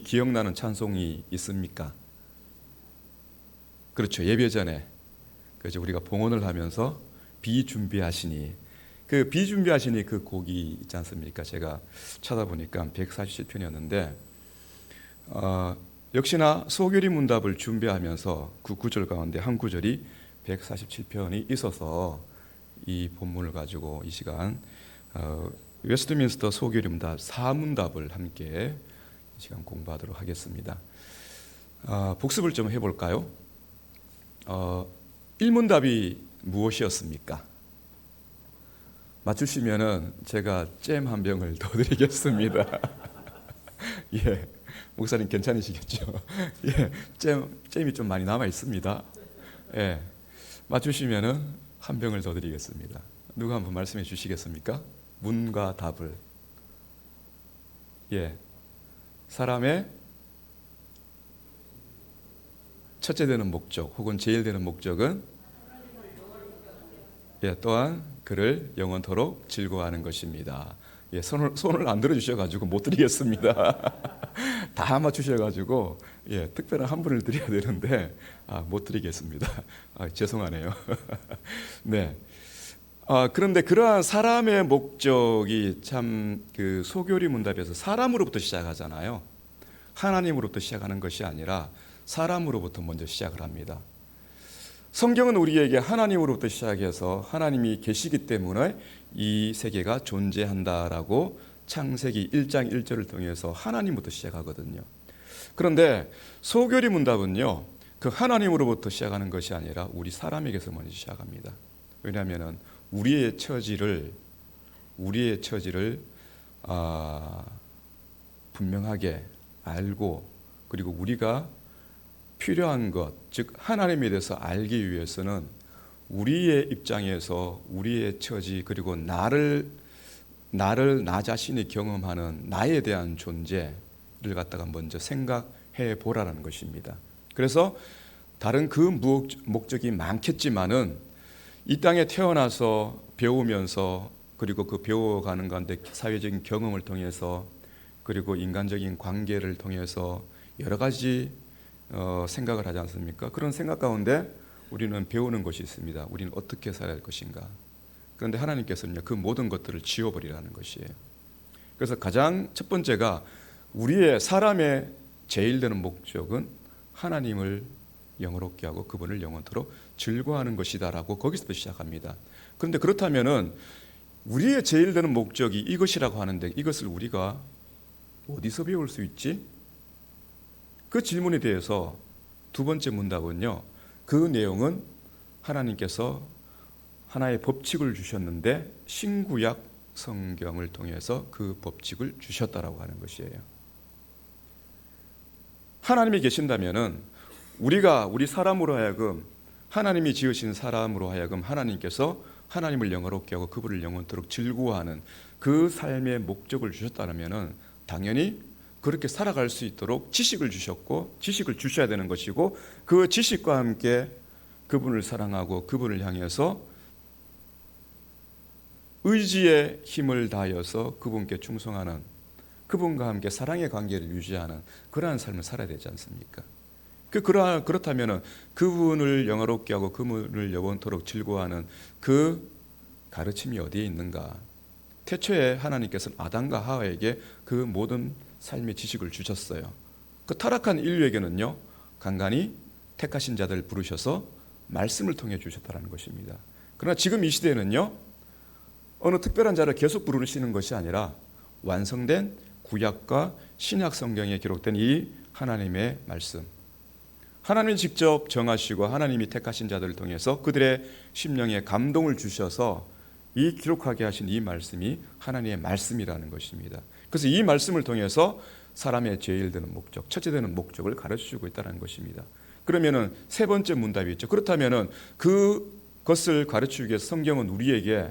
기억나는 찬송이 있습니까? 그렇죠. 예배 전에 그죠. 우리가 봉헌을 하면서 비준비하시니, 그 비준비하시니 그 곡이 있지 않습니까? 제가 찾아보니까 147편이었는데 역시나 소결이 문답을 준비하면서 그 구절 가운데 한 구절이 147편이 있어서 이 본문을 가지고 이 시간 웨스트민스터 소결이 문답 4문답을 함께 이 시간 공부하도록 하겠습니다. 복습을 좀 해볼까요? 1문답이 무엇이었습니까? 맞추시면은 제가 잼 한 병을 더 드리겠습니다. 예, 목사님 괜찮으시겠죠? 예, 잼이 좀 많이 남아 있습니다. 예, 맞추시면은 한 병을 더 드리겠습니다. 누가 한번 말씀해 주시겠습니까? 문과 답을. 예, 사람의 첫째 되는 목적 혹은 제일 되는 목적은 또한 그를 영원토록 즐거워하는 것입니다. 손을 안 들어주셔가지고 못 드리겠습니다. 다 맞추셔가지고 특별한 한 분을 드려야 되는데 못 드리겠습니다. 죄송하네요. 네. 그런데 그러한 사람의 목적이 참 그 소교리 문답에서 사람으로부터 시작하잖아요. 하나님으로부터 시작하는 것이 아니라 사람으로부터 먼저 시작을 합니다. 성경은 우리에게 하나님으로부터 시작해서 하나님이 계시기 때문에 이 세계가 존재한다라고 창세기 1장 1절을 통해서 하나님부터 시작하거든요. 그런데 소결이 문답은요, 그 하나님으로부터 시작하는 것이 아니라 우리 사람에게서 먼저 시작합니다. 왜냐하면 우리의 처지를 분명하게 알고, 그리고 우리가 필요한 것, 즉 하나님에 대해서 알기 위해서는 우리의 입장에서 우리의 처지, 그리고 나를 나 자신이 경험하는 나에 대한 존재를 갖다가 먼저 생각해 보라는 것입니다. 그래서 다른 그 목적이 많겠지만은 이 땅에 태어나서 배우면서, 그리고 그 배워가는 가운데 사회적인 경험을 통해서, 그리고 인간적인 관계를 통해서 여러 가지 생각을 하지 않습니까? 그런 생각 가운데 우리는 배우는 것이 있습니다. 우리는 어떻게 살아야 할 것인가. 그런데 하나님께서는 그 모든 것들을 지워버리라는 것이에요. 그래서 가장 첫 번째가 우리의 사람의 제일 되는 목적은 하나님을 영원롭게 하고 그분을 영원토록 즐거워하는 것이다라고 거기서부터 시작합니다. 그런데 그렇다면은 우리의 제일 되는 목적이 이것이라고 하는데 이것을 우리가 어디서 배울 수 있지? 그 질문에 대해서 두 번째 문답은요, 그 내용은 하나님께서 하나의 법칙을 주셨는데 신구약 성경을 통해서 그 법칙을 주셨다라고 하는 것이에요. 하나님이 계신다면은 우리 사람으로 하여금, 하나님이 지으신 사람으로 하여금 하나님께서 하나님을 영화롭게 하고 그분을 영원토록 즐거워하는 그 삶의 목적을 주셨다면은 당연히 그렇게 살아갈 수 있도록 지식을 주셨고, 지식을 주셔야 되는 것이고, 그 지식과 함께 그분을 사랑하고 그분을 향해서 의지의 힘을 다하여서 그분께 충성하는, 그분과 함께 사랑의 관계를 유지하는 그러한 삶을 살아야 되지 않습니까? 그렇다면 그분을 영화롭게 하고 그분을 영원토록 즐거워하는 그 가르침이 어디에 있는가? 태초에 하나님께서는 아담과 하와에게 그 모든 삶의 지식을 주셨어요. 그 타락한 인류에게는요, 간간히 택하신 자들을 부르셔서 말씀을 통해 주셨다는 것입니다. 그러나 지금 이 시대에는요, 어느 특별한 자를 계속 부르시는 것이 아니라 완성된 구약과 신약 성경에 기록된 이 하나님의 말씀, 하나님이 직접 정하시고 하나님이 택하신 자들을 통해서 그들의 심령에 감동을 주셔서 이 기록하게 하신 이 말씀이 하나님의 말씀이라는 것입니다. 그래서 이 말씀을 통해서 사람의 제일 되는 목적, 첫째 되는 목적을 가르쳐주고 있다는 것입니다. 그러면은 세 번째 문답이 있죠. 그렇다면은 그것을 가르치기 위해서 성경은 우리에게,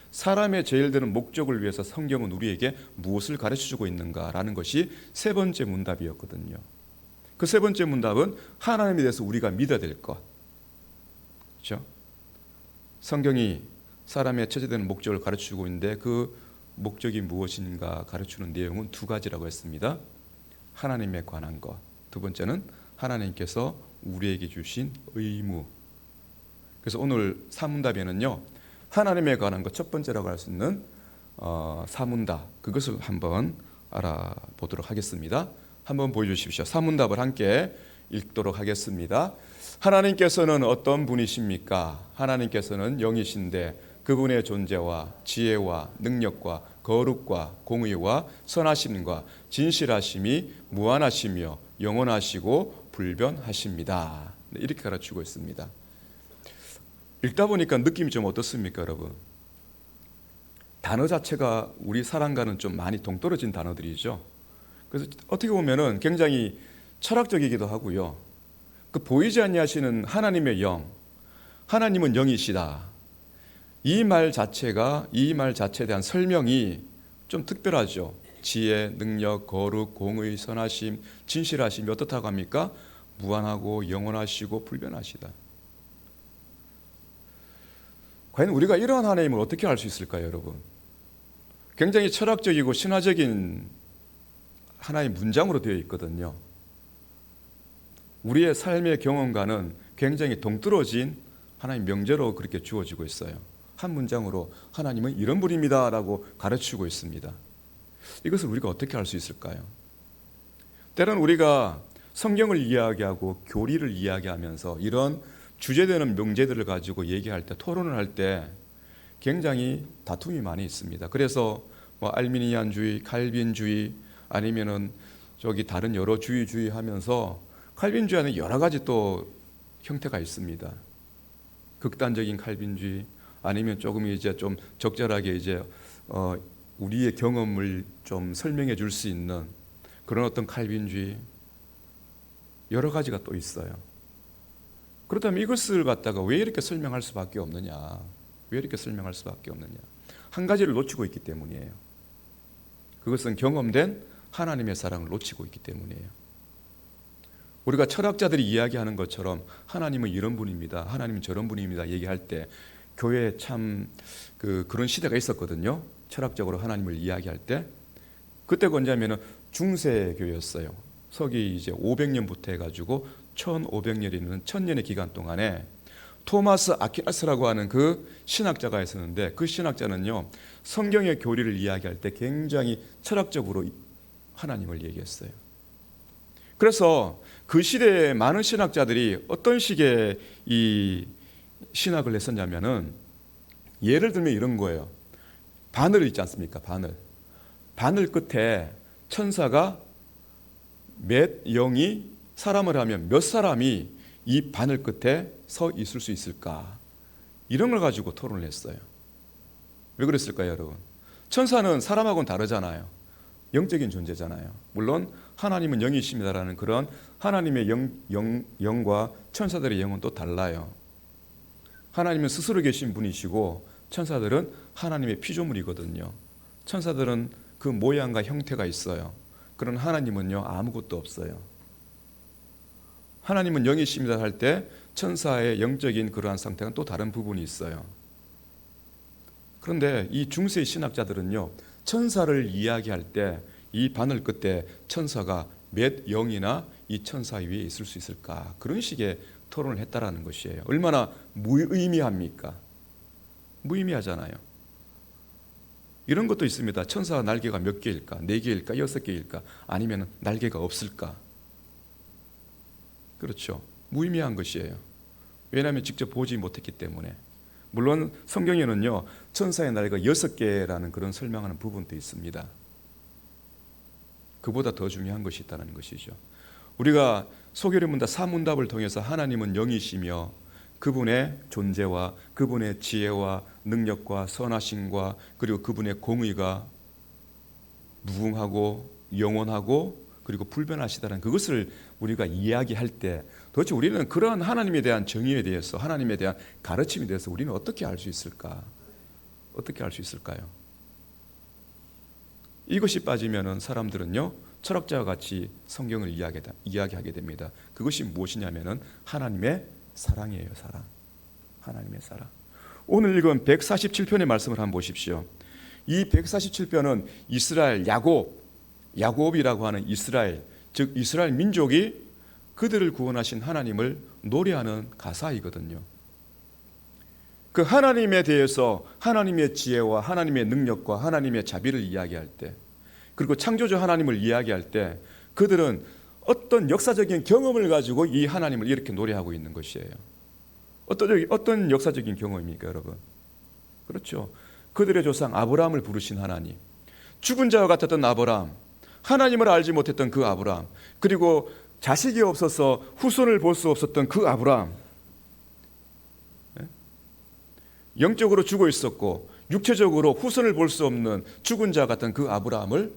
사람의 제일 되는 목적을 위해서 성경은 우리에게 무엇을 가르쳐주고 있는가라는 것이 세 번째 문답이었거든요. 그 세 번째 문답은 하나님에 대해서 우리가 믿어야 될 것, 그렇죠? 성경이 사람의 첫째 되는 목적을 가르쳐주고 있는데 그 목적이 무엇인가 가르치는 내용은 두 가지라고 했습니다. 하나님에 관한 것. 두 번째는 하나님께서 우리에게 주신 의무. 그래서 오늘 사문답에는요, 하나님에 관한 것 첫 번째라고 할 수 있는 사문답, 그것을 한번 알아보도록 하겠습니다. 한번 보여주십시오. 사문답을 함께 읽도록 하겠습니다. 하나님께서는 어떤 분이십니까? 하나님께서는 영이신데 그분의 존재와 지혜와 능력과 거룩과 공의와 선하심과 진실하심이 무한하시며 영원하시고 불변하십니다. 이렇게 가르치고 있습니다. 읽다 보니까 느낌이 좀 어떻습니까, 여러분? 단어 자체가 우리 사람과는 좀 많이 동떨어진 단어들이죠. 그래서 어떻게 보면은 굉장히 철학적이기도 하고요. 그 보이지 아니하시는 하나님의 영, 하나님은 영이시다. 이 말 자체에 대한 설명이 좀 특별하죠. 지혜, 능력, 거룩, 공의, 선하심, 진실하심이 어떻다고 합니까? 무한하고 영원하시고 불변하시다. 과연 우리가 이러한 하나님을 어떻게 알 수 있을까요, 여러분? 굉장히 철학적이고 신화적인 하나의 문장으로 되어 있거든요. 우리의 삶의 경험과는 굉장히 동떨어진 하나의 명제로 그렇게 주어지고 있어요. 한 문장으로 하나님은 이런 분입니다 라고 가르치고 있습니다. 이것을 우리가 어떻게 알 수 있을까요? 때로는 우리가 성경을 이야기하고 교리를 이야기하면서 이런 주제되는 명제들을 가지고 얘기할 때, 토론을 할 때 굉장히 다툼이 많이 있습니다. 그래서 알미니안주의, 칼빈주의, 아니면은 다른 여러 주의 하면서 칼빈주의는 여러 가지 또 형태가 있습니다. 극단적인 칼빈주의, 아니면 조금 좀 적절하게 우리의 경험을 좀 설명해 줄 수 있는 그런 어떤 칼빈주의, 여러 가지가 또 있어요. 그렇다면 이것을 갖다가 왜 이렇게 설명할 수밖에 없느냐? 왜 이렇게 설명할 수밖에 없느냐? 한 가지를 놓치고 있기 때문이에요. 그것은 경험된 하나님의 사랑을 놓치고 있기 때문이에요. 우리가 철학자들이 이야기하는 것처럼 하나님은 이런 분입니다, 하나님은 저런 분입니다 얘기할 때, 교회에 참 그런 시대가 있었거든요. 철학적으로 하나님을 이야기할 때. 그때가 언제냐면 중세교였어요. 서기 500년부터 해가지고 1500년이라는 1000년의 기간 동안에 토마스 아퀴나스라고 하는 그 신학자가 있었는데, 그 신학자는요, 성경의 교리를 이야기할 때 굉장히 철학적으로 하나님을 얘기했어요. 그래서 그 시대에 많은 신학자들이 어떤 식의 이 신학을 했었냐면은, 예를 들면 이런 거예요. 바늘 있지 않습니까? 바늘 끝에 천사가 몇 영이 사람을 하면 몇 사람이 이 바늘 끝에 서 있을 수 있을까? 이런 걸 가지고 토론을 했어요. 왜 그랬을까요, 여러분? 천사는 사람하고는 다르잖아요. 영적인 존재잖아요. 물론 하나님은 영이십니다라는 그런 하나님의 영과 천사들의 영은 또 달라요. 하나님은 스스로 계신 분이시고 천사들은 하나님의 피조물이거든요. 천사들은 그 모양과 형태가 있어요. 그런 하나님은요, 아무것도 없어요. 하나님은 영이십니다 할 때 천사의 영적인 그러한 상태가 또 다른 부분이 있어요. 그런데 이 중세 신학자들은요, 천사를 이야기할 때 이 바늘 끝에 천사가 몇 영이나 이 천사 위에 있을 수 있을까? 그런 식의 토론을 했다라는 것이에요. 얼마나 무의미합니까? 무의미하잖아요. 이런 것도 있습니다. 천사 날개가 몇 개일까? 4개일까? 6개일까? 아니면 날개가 없을까? 그렇죠. 무의미한 것이에요. 왜냐하면 직접 보지 못했기 때문에. 물론 성경에는요, 천사의 날개가 6개라는 그런 설명하는 부분도 있습니다. 그보다 더 중요한 것이 있다는 것이죠. 우리가 소개를 문답 사문답을 통해서 하나님은 영이시며 그분의 존재와 그분의 지혜와 능력과 선하심과 그리고 그분의 공의가 무궁하고 영원하고 그리고 불변하시다는 그것을 우리가 이야기할 때, 도대체 우리는 그러한 하나님에 대한 정의에 대해서, 하나님에 대한 가르침에 대해서 우리는 어떻게 알 수 있을까? 어떻게 알 수 있을까요? 이것이 빠지면은 사람들은요, 철학자와 같이 성경을 이야기하게 됩니다. 그것이 무엇이냐면은 하나님의 사랑이에요. 사랑. 하나님의 사랑. 오늘 읽은 147편의 말씀을 한번 보십시오. 이 147편은 이스라엘 야곱이라고 하는 이스라엘 즉 이스라엘 민족이 그들을 구원하신 하나님을 노래하는 가사이거든요. 그 하나님에 대해서 하나님의 지혜와 하나님의 능력과 하나님의 자비를 이야기할 때, 그리고 창조주 하나님을 이야기할 때 그들은 어떤 역사적인 경험을 가지고 이 하나님을 이렇게 노래하고 있는 것이에요. 어떤 역사적인 경험입니까, 여러분? 그렇죠. 그들의 조상 아브라함을 부르신 하나님, 죽은 자와 같았던 아브라함, 하나님을 알지 못했던 그 아브라함, 그리고 자식이 없어서 후손을 볼 수 없었던 그 아브라함, 영적으로 죽어 있었고 육체적으로 후손을 볼 수 없는 죽은 자 같은 그 아브라함을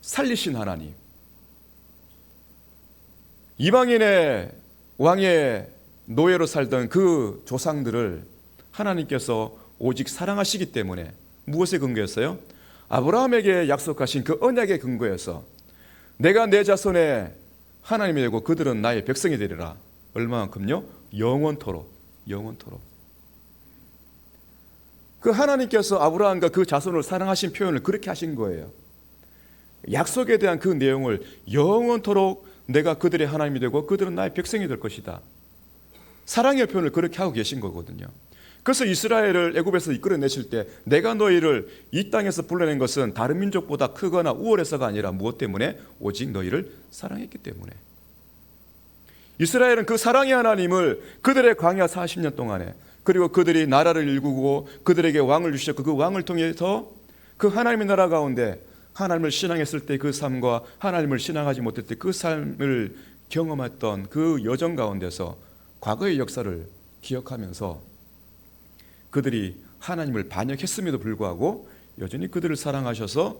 살리신 하나님, 이방인의 왕의 노예로 살던 그 조상들을 하나님께서 오직 사랑하시기 때문에 무엇에 근거했어요? 아브라함에게 약속하신 그 언약의 근거에서 내가 내 자손의 하나님이 되고 그들은 나의 백성이 되리라. 얼마만큼요? 영원토록. 그 하나님께서 아브라함과 그 자손을 사랑하신 표현을 그렇게 하신 거예요. 약속에 대한 그 내용을 영원토록 내가 그들의 하나님이 되고 그들은 나의 백성이 될 것이다. 사랑의 표현을 그렇게 하고 계신 거거든요. 그래서 이스라엘을 애굽에서 이끌어내실 때 내가 너희를 이 땅에서 불러낸 것은 다른 민족보다 크거나 우월해서가 아니라 무엇 때문에? 오직 너희를 사랑했기 때문에. 이스라엘은 그 사랑의 하나님을 그들의 광야 40년 동안에, 그리고 그들이 나라를 일구고 그들에게 왕을 주셨고 그 왕을 통해서 그 하나님의 나라 가운데 하나님을 신앙했을 때 그 삶과 하나님을 신앙하지 못할 때 그 삶을 경험했던 그 여정 가운데서 과거의 역사를 기억하면서 그들이 하나님을 반역했음에도 불구하고 여전히 그들을 사랑하셔서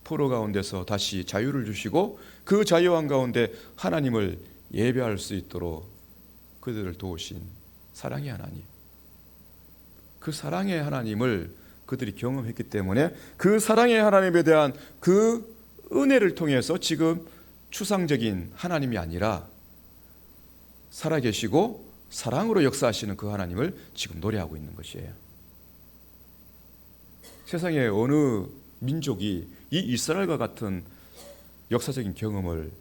포로 가운데서 다시 자유를 주시고 그 자유한 가운데 하나님을 예배할 수 있도록 그들을 도우신 사랑의 하나님, 그 사랑의 하나님을 그들이 경험했기 때문에 그 사랑의 하나님에 대한 그 은혜를 통해서 지금 추상적인 하나님이 아니라 살아계시고 사랑으로 역사하시는 그 하나님을 지금 노래하고 있는 것이에요. 세상의 어느 민족이 이 이스라엘과 같은 역사적인 경험을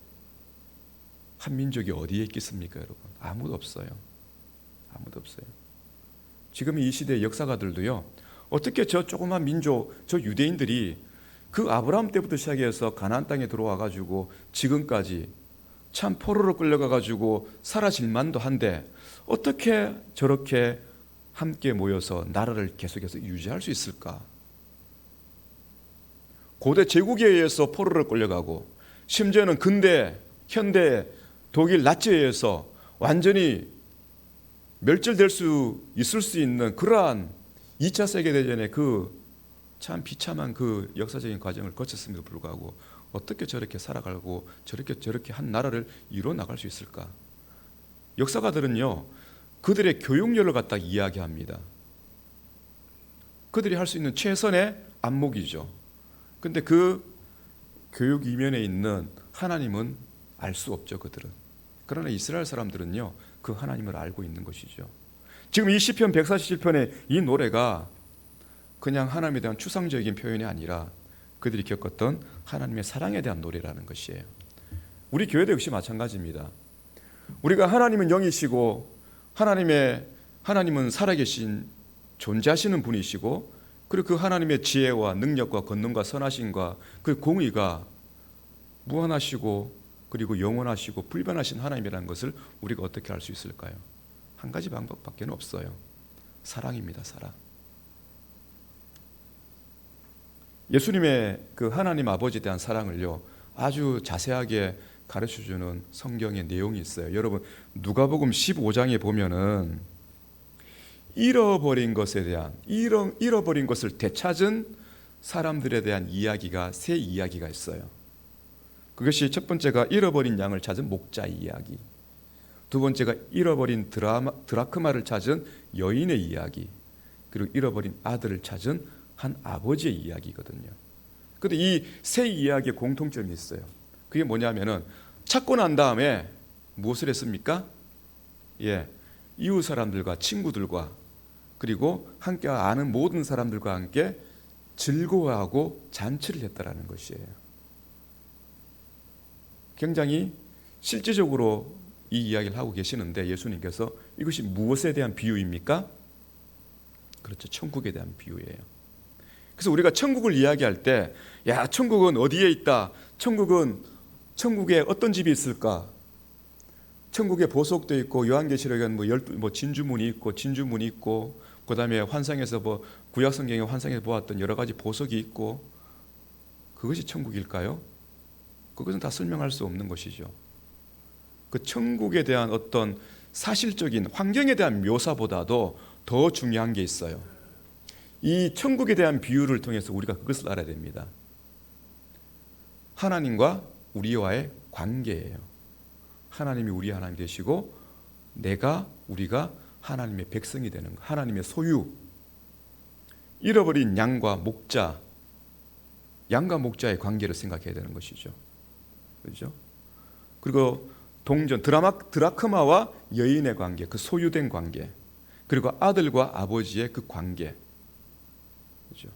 한 민족이 어디에 있겠습니까, 여러분? 아무도 없어요. 지금 이 시대의 역사가들도요, 어떻게 저 조그만 민족, 저 유대인들이 그 아브라함 때부터 시작해서 가나안 땅에 들어와 가지고 지금까지 참 포로로 끌려가 가지고 사라질 만도 한데 어떻게 저렇게 함께 모여서 나라를 계속해서 유지할 수 있을까? 고대 제국에 의해서 포로로 끌려가고 심지어는 근대 현대 독일 나치에 의해서 완전히 멸절될 수 있을 수 있는 그러한 2차 세계대전의 그 참 비참한 그 역사적인 과정을 거쳤음에도 불구하고 어떻게 저렇게 살아가고 저렇게 한 나라를 이루어 나갈 수 있을까? 역사가들은요, 그들의 교육열을 갖다 이야기합니다. 그들이 할 수 있는 최선의 안목이죠. 근데 그 교육 이면에 있는 하나님은 알 수 없죠, 그들은. 그러나 이스라엘 사람들은요, 그 하나님을 알고 있는 것이죠. 지금 이 시편 147편의 이 노래가 그냥 하나님에 대한 추상적인 표현이 아니라 그들이 겪었던 하나님의 사랑에 대한 노래라는 것이에요. 우리 교회도 역시 마찬가지입니다. 우리가 하나님은 영이시고 하나님은 살아계신 존재하시는 분이시고, 그리고 그 하나님의 지혜와 능력과 권능과 선하심과 그 공의가 무한하시고 그리고 영원하시고 불변하신 하나님이라는 것을 우리가 어떻게 알 수 있을까요? 한 가지 방법밖에 없어요. 사랑입니다. 사랑. 예수님의 그 하나님 아버지에 대한 사랑을요, 아주 자세하게 가르쳐주는 성경의 내용이 있어요. 여러분, 누가복음 15장에 보면은 잃어버린 것에 대한, 잃어버린 것을 되찾은 사람들에 대한 이야기가 세 이야기가 있어요. 그것이 첫 번째가 잃어버린 양을 찾은 목자 이야기, 두 번째가 잃어버린 드라크마를 찾은 여인의 이야기, 그리고 잃어버린 아들을 찾은 한 아버지의 이야기거든요. 그런데 이 세 이야기에 공통점이 있어요. 그게 뭐냐면은 찾고 난 다음에 무엇을 했습니까? 이웃 사람들과 친구들과 그리고 함께 아는 모든 사람들과 함께 즐거워하고 잔치를 했다라는 것이에요. 굉장히 실질적으로 이 이야기를 하고 계시는데 예수님께서 이것이 무엇에 대한 비유입니까? 그렇죠. 천국에 대한 비유예요. 그래서 우리가 천국을 이야기할 때, 야, 천국은 어디에 있다? 천국에 어떤 집이 있을까? 천국에 보석도 있고, 요한계시록에는 진주문이 있고, 그 다음에 환상에서 구약성경에 환상에서 보았던 여러 가지 보석이 있고, 그것이 천국일까요? 그것은 다 설명할 수 없는 것이죠. 그 천국에 대한 어떤 사실적인 환경에 대한 묘사보다도 더 중요한 게 있어요. 이 천국에 대한 비유를 통해서 우리가 그것을 알아야 됩니다. 하나님과 우리와의 관계예요. 하나님이 우리 하나님 되시고 우리가 하나님의 백성이 되는 것, 하나님의 소유. 잃어버린 양과 목자의 관계를 생각해야 되는 것이죠. 그렇죠? 그리고 동전, 드라크마와 여인의 관계, 그 소유된 관계, 그리고 아들과 아버지의 그 관계, 그렇죠?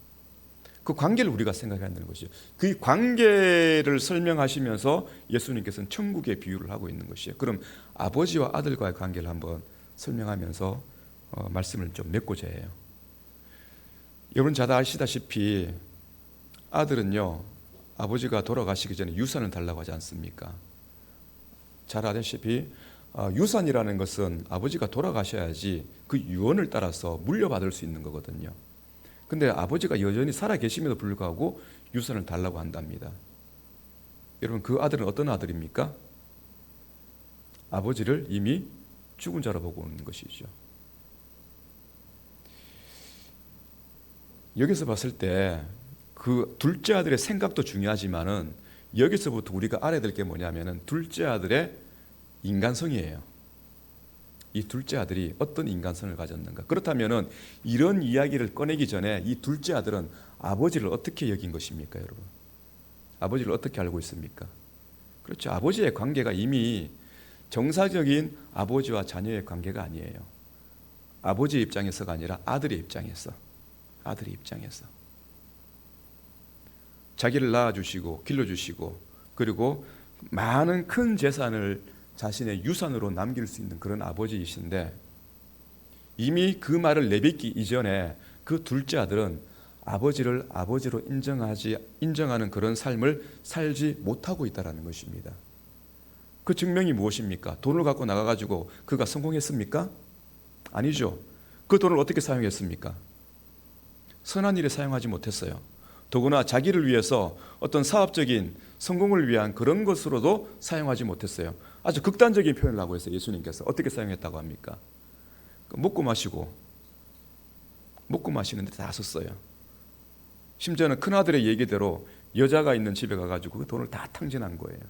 그 관계를 우리가 생각해야 한다는 것이죠. 그 관계를 설명하시면서 예수님께서는 천국의 비유를 하고 있는 것이에요. 그럼 아버지와 아들과의 관계를 한번 설명하면서 말씀을 좀 맺고자 해요. 여러분 잘 아시다시피 아들은요, 아버지가 돌아가시기 전에 유산을 달라고 하지 않습니까? 잘 아시다시피 유산이라는 것은 아버지가 돌아가셔야지 그 유언을 따라서 물려받을 수 있는 거거든요. 근데 아버지가 여전히 살아계심에도 불구하고 유산을 달라고 한답니다. 여러분 그 아들은 어떤 아들입니까? 아버지를 이미 죽은 자로 보고 있는 것이죠. 여기서 봤을 때 그 둘째 아들의 생각도 중요하지만은 여기서부터 우리가 알아야 될 게 뭐냐면은 둘째 아들의 인간성이에요. 이 둘째 아들이 어떤 인간성을 가졌는가? 그렇다면은 이런 이야기를 꺼내기 전에 이 둘째 아들은 아버지를 어떻게 여긴 것입니까, 여러분? 아버지를 어떻게 알고 있습니까? 그렇죠. 아버지의 관계가 이미 정상적인 아버지와 자녀의 관계가 아니에요. 아버지의 입장에서가 아니라 아들의 입장에서. 자기를 낳아주시고 길러주시고 그리고 많은 큰 재산을 자신의 유산으로 남길 수 있는 그런 아버지이신데 이미 그 말을 내뱉기 이전에 그 둘째 아들은 아버지를 아버지로 인정하는 그런 삶을 살지 못하고 있다는 것입니다. 그 증명이 무엇입니까? 돈을 갖고 나가가지고 그가 성공했습니까? 아니죠. 그 돈을 어떻게 사용했습니까? 선한 일에 사용하지 못했어요. 더구나 자기를 위해서 어떤 사업적인 성공을 위한 그런 것으로도 사용하지 못했어요. 아주 극단적인 표현을 하고 있어요. 예수님께서 어떻게 사용했다고 합니까? 먹고 마시는데 다 썼어요. 심지어는 큰아들의 얘기대로 여자가 있는 집에 가가지고 그 돈을 다 탕진한 거예요.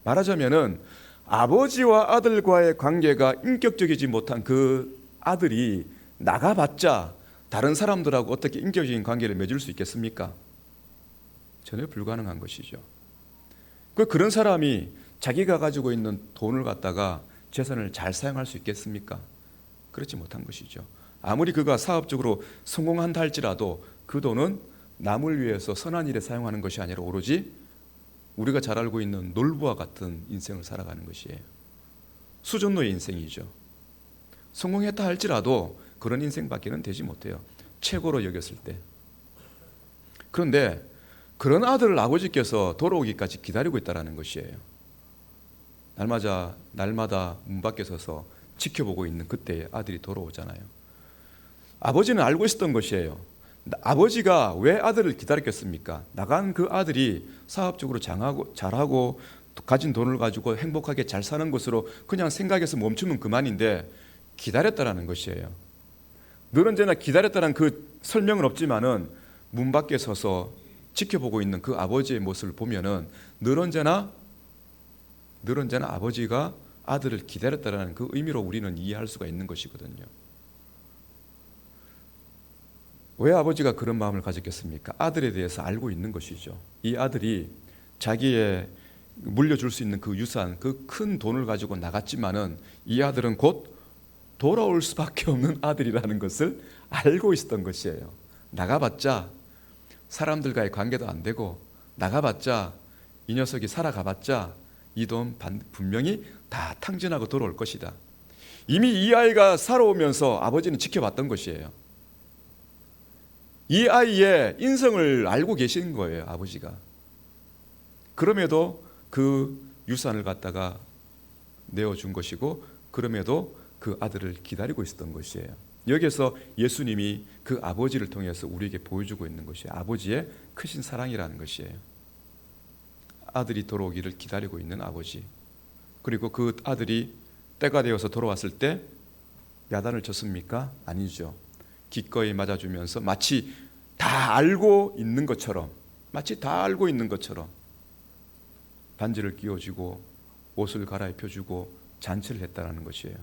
말하자면은 아버지와 아들과의 관계가 인격적이지 못한 그 아들이 나가봤자 다른 사람들하고 어떻게 인격적인 관계를 맺을 수 있겠습니까? 전혀 불가능한 것이죠. 그런 사람이 자기가 가지고 있는 돈을 갖다가 재산을 잘 사용할 수 있겠습니까? 그렇지 못한 것이죠. 아무리 그가 사업적으로 성공한다 할지라도 그 돈은 남을 위해서 선한 일에 사용하는 것이 아니라 오로지 우리가 잘 알고 있는 놀부와 같은 인생을 살아가는 것이에요. 수존노의 인생이죠. 성공했다 할지라도 그런 인생밖에는 되지 못해요. 최고로 여겼을 때. 그런데 그런 아들을 아버지께서 돌아오기까지 기다리고 있다는 것이에요. 날마다 문 밖에 서서 지켜보고 있는 그때의 아들이 돌아오잖아요. 아버지는 알고 있었던 것이에요. 아버지가 왜 아들을 기다렸겠습니까? 나간 그 아들이 사업적으로 잘하고 가진 돈을 가지고 행복하게 잘 사는 것으로 그냥 생각해서 멈추면 그만인데 기다렸다라는 것이에요. 늘 언제나 기다렸다는 그 설명은 없지만은 문 밖에 서서 지켜보고 있는 그 아버지의 모습을 보면은 늘 언제나 아버지가 아들을 기다렸다라는 그 의미로 우리는 이해할 수가 있는 것이거든요. 왜 아버지가 그런 마음을 가졌겠습니까? 아들에 대해서 알고 있는 것이죠. 이 아들이 자기의 물려줄 수 있는 그 유산, 그 큰 돈을 가지고 나갔지만은 이 아들은 곧 돌아올 수밖에 없는 아들이라는 것을 알고 있었던 것이에요. 나가봤자 사람들과의 관계도 안 되고 나가봤자 이 녀석이 살아가봤자 이 돈 분명히 다 탕진하고 돌아올 것이다. 이미 이 아이가 살아오면서 아버지는 지켜봤던 것이에요. 이 아이의 인성을 알고 계신 거예요, 아버지가. 그럼에도 그 유산을 갖다가 내어준 것이고, 그럼에도 그 아들을 기다리고 있었던 것이에요. 여기에서 예수님이 그 아버지를 통해서 우리에게 보여주고 있는 것이에요. 아버지의 크신 사랑이라는 것이에요. 아들이 돌아오기를 기다리고 있는 아버지. 그리고 그 아들이 때가 되어서 돌아왔을 때 야단을 쳤습니까? 아니죠. 기꺼이 맞아주면서 마치 다 알고 있는 것처럼, 반지를 끼워주고 옷을 갈아입혀주고 잔치를 했다는 것이에요.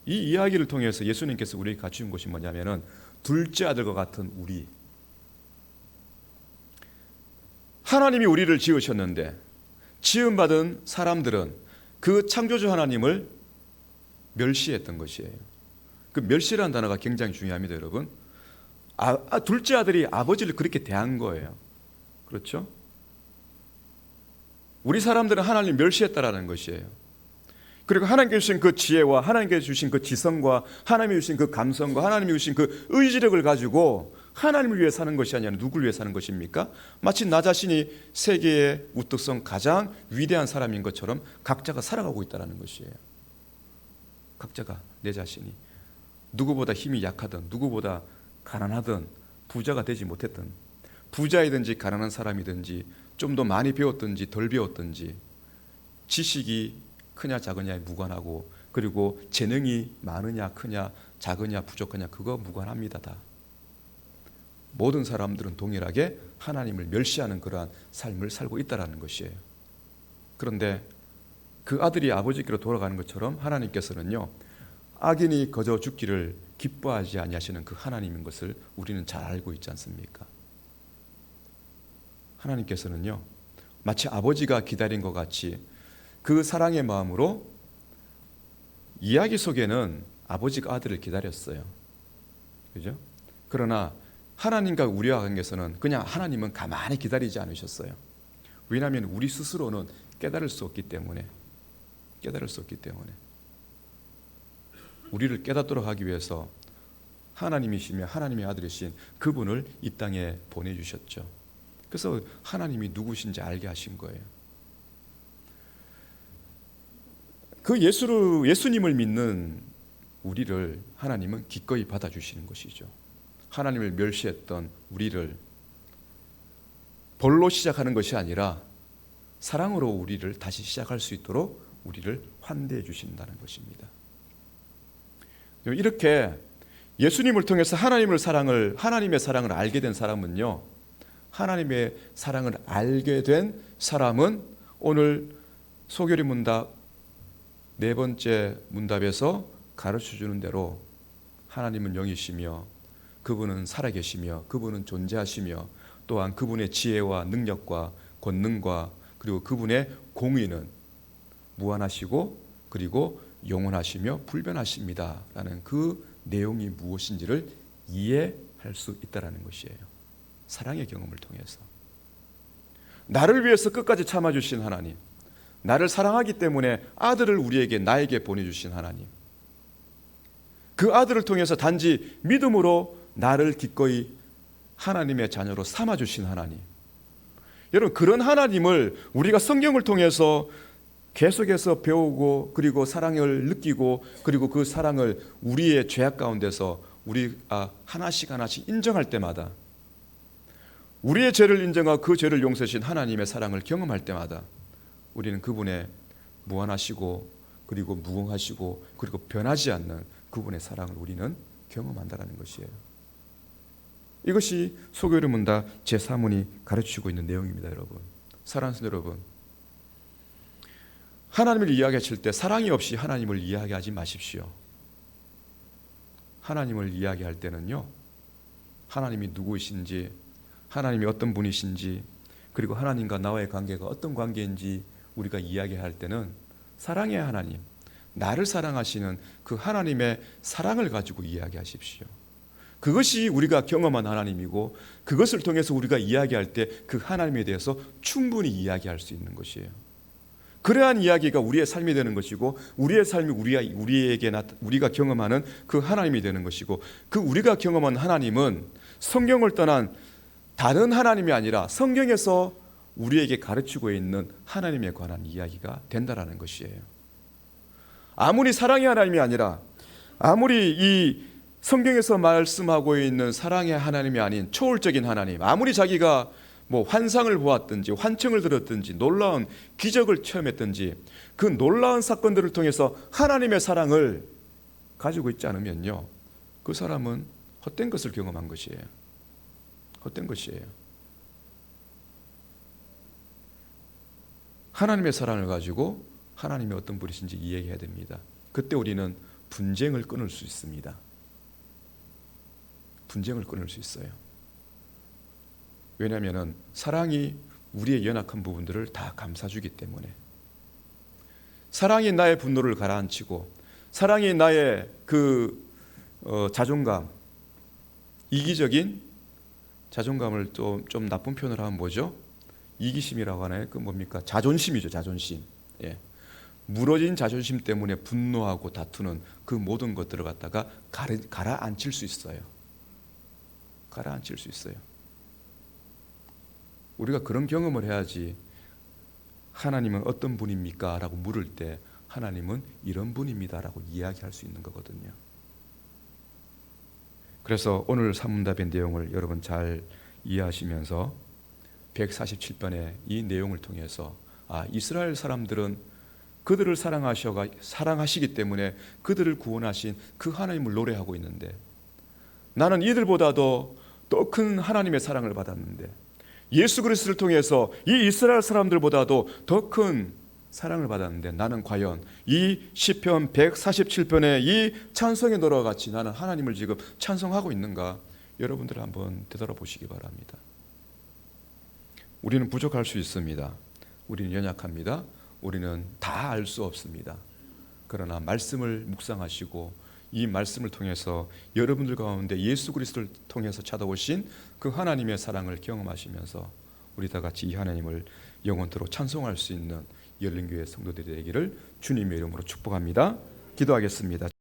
이 이야기를 통해서 예수님께서 우리에게 갖춘 것이 뭐냐면은, 둘째 아들과 같은 우리, 하나님이 우리를 지으셨는데 지음받은 사람들은 그 창조주 하나님을 멸시했던 것이에요. 그 멸시라는 단어가 굉장히 중요합니다, 여러분. 둘째 아들이 아버지를 그렇게 대한 거예요. 그렇죠? 우리 사람들은 하나님을 멸시했다라는 것이에요. 그리고 하나님께 주신 그 지혜와 하나님께 주신 그 지성과 하나님이 주신 그 감성과 하나님이 주신 그 의지력을 가지고 하나님을 위해 사는 것이 아니라 누구를 위해 사는 것입니까? 마치 나 자신이 세계의 우뚝성 가장 위대한 사람인 것처럼 각자가 살아가고 있다는 것이에요. 각자가, 내 자신이 누구보다 힘이 약하든 누구보다 가난하든 부자가 되지 못했든, 부자이든지 가난한 사람이든지 좀 더 많이 배웠든지 덜 배웠든지, 지식이 크냐 작으냐에 무관하고, 그리고 재능이 많으냐 크냐 작으냐 부족하냐 그거 무관합니다. 다 모든 사람들은 동일하게 하나님을 멸시하는 그러한 삶을 살고 있다는 것이에요. 그런데 그 아들이 아버지께로 돌아가는 것처럼 하나님께서는요, 악인이 거저 죽기를 기뻐하지 아니하시는 그 하나님인 것을 우리는 잘 알고 있지 않습니까? 하나님께서는요, 마치 아버지가 기다린 것 같이 그 사랑의 마음으로, 이야기 속에는 아버지가 아들을 기다렸어요. 그죠? 그러나 하나님과 우리와 관계에서는 그냥 하나님은 가만히 기다리지 않으셨어요. 왜냐하면 우리 스스로는 깨달을 수 없기 때문에, 우리를 깨닫도록 하기 위해서 하나님이시며 하나님의 아들이신 그분을 이 땅에 보내주셨죠. 그래서 하나님이 누구신지 알게 하신 거예요. 그 예수님을 믿는 우리를 하나님은 기꺼이 받아주시는 것이죠. 하나님을 멸시했던 우리를 벌로 시작하는 것이 아니라 사랑으로 우리를 다시 시작할 수 있도록 우리를 환대해 주신다는 것입니다. 이렇게 예수님을 통해서 하나님의 사랑을 알게 된 사람은요, 하나님의 사랑을 알게 된 사람은 오늘 소결의 문답 네 번째 문답에서 가르쳐주는 대로 하나님은 영이시며 그분은 살아계시며 그분은 존재하시며, 또한 그분의 지혜와 능력과 권능과 그리고 그분의 공의는 무한하시고 그리고 영원하시며 불변하십니다 라는 그 내용이 무엇인지를 이해할 수 있다는 것이에요. 사랑의 경험을 통해서 나를 위해서 끝까지 참아주신 하나님, 나를 사랑하기 때문에 아들을 나에게 보내주신 하나님, 그 아들을 통해서 단지 믿음으로 나를 기꺼이 하나님의 자녀로 삼아주신 하나님. 여러분, 그런 하나님을 우리가 성경을 통해서 계속해서 배우고 그리고 사랑을 느끼고, 그리고 그 사랑을 우리의 죄악 가운데서 우리가 하나씩 인정할 때마다, 우리의 죄를 인정하고 그 죄를 용서하신 하나님의 사랑을 경험할 때마다 우리는 그분의 무한하시고 그리고 무궁하시고 그리고 변하지 않는 그분의 사랑을 우리는 경험한다는 것이에요. 이것이 소교의 문답 제3문이 가르치고 있는 내용입니다. 여러분, 사랑하는 여러분, 하나님을 이야기하실 때 사랑이 없이 하나님을 이야기하지 마십시오. 하나님을 이야기할 때는요, 하나님이 누구이신지, 하나님이 어떤 분이신지, 그리고 하나님과 나와의 관계가 어떤 관계인지 우리가 이야기할 때는 사랑의 하나님, 나를 사랑하시는 그 하나님의 사랑을 가지고 이야기하십시오. 그것이 우리가 경험한 하나님이고, 그것을 통해서 우리가 이야기할 때 그 하나님에 대해서 충분히 이야기할 수 있는 것이에요. 그러한 이야기가 우리의 삶이 되는 것이고, 우리의 삶이 우리가 경험하는 그 하나님이 되는 것이고, 그 우리가 경험한 하나님은 성경을 떠난 다른 하나님이 아니라 성경에서 우리에게 가르치고 있는 하나님에 관한 이야기가 된다라는 것이에요. 아무리 사랑의 하나님이 아니라, 아무리 이 성경에서 말씀하고 있는 사랑의 하나님이 아닌 초월적인 하나님, 아무리 자기가 환상을 보았든지 환청을 들었든지 놀라운 기적을 체험했든지 그 놀라운 사건들을 통해서 하나님의 사랑을 가지고 있지 않으면요, 그 사람은 헛된 것을 경험한 것이에요. 헛된 것이에요. 하나님의 사랑을 가지고 하나님이 어떤 분이신지 이해해야 됩니다. 그때 우리는 분쟁을 끊을 수 있습니다. 분쟁을 끊을 수 있어요. 왜냐하면 사랑이 우리의 연약한 부분들을 다 감싸주기 때문에. 사랑이 나의 분노를 가라앉히고, 사랑이 나의 자존감, 이기적인 자존감을 좀 나쁜 표현을 하면 뭐죠? 이기심이라고 하나요? 그 뭡니까? 자존심이죠, 자존심. 예. 무너진 자존심 때문에 분노하고 다투는 그 모든 것들을 갖다가 가라앉힐 수 있어요. 가라앉힐 수 있어요. 우리가 그런 경험을 해야지 하나님은 어떤 분입니까? 라고 물을 때 하나님은 이런 분입니다 라고 이야기할 수 있는 거거든요. 그래서 오늘 산문답의 내용을 여러분 잘 이해하시면서 147편의 이 내용을 통해서 이스라엘 사람들은 그들을 사랑하시기 때문에 그들을 구원하신 그 하나님을 노래하고 있는데, 나는 이들보다도 더 큰 하나님의 사랑을 받았는데, 예수 그리스도를 통해서 이 이스라엘 사람들보다도 더 큰 사랑을 받았는데, 나는 과연 이 시편 147편의 이 찬송의 노래와 같이 나는 하나님을 지금 찬송하고 있는가? 여러분들 한번 되돌아보시기 바랍니다. 우리는 부족할 수 있습니다. 우리는 연약합니다. 우리는 다 알 수 없습니다. 그러나 말씀을 묵상하시고 이 말씀을 통해서 여러분들 가운데 예수 그리스도를 통해서 찾아오신 그 하나님의 사랑을 경험하시면서 우리 다 같이 이 하나님을 영원토록 찬송할 수 있는 열린교회 성도들이 되기를 주님의 이름으로 축복합니다. 기도하겠습니다.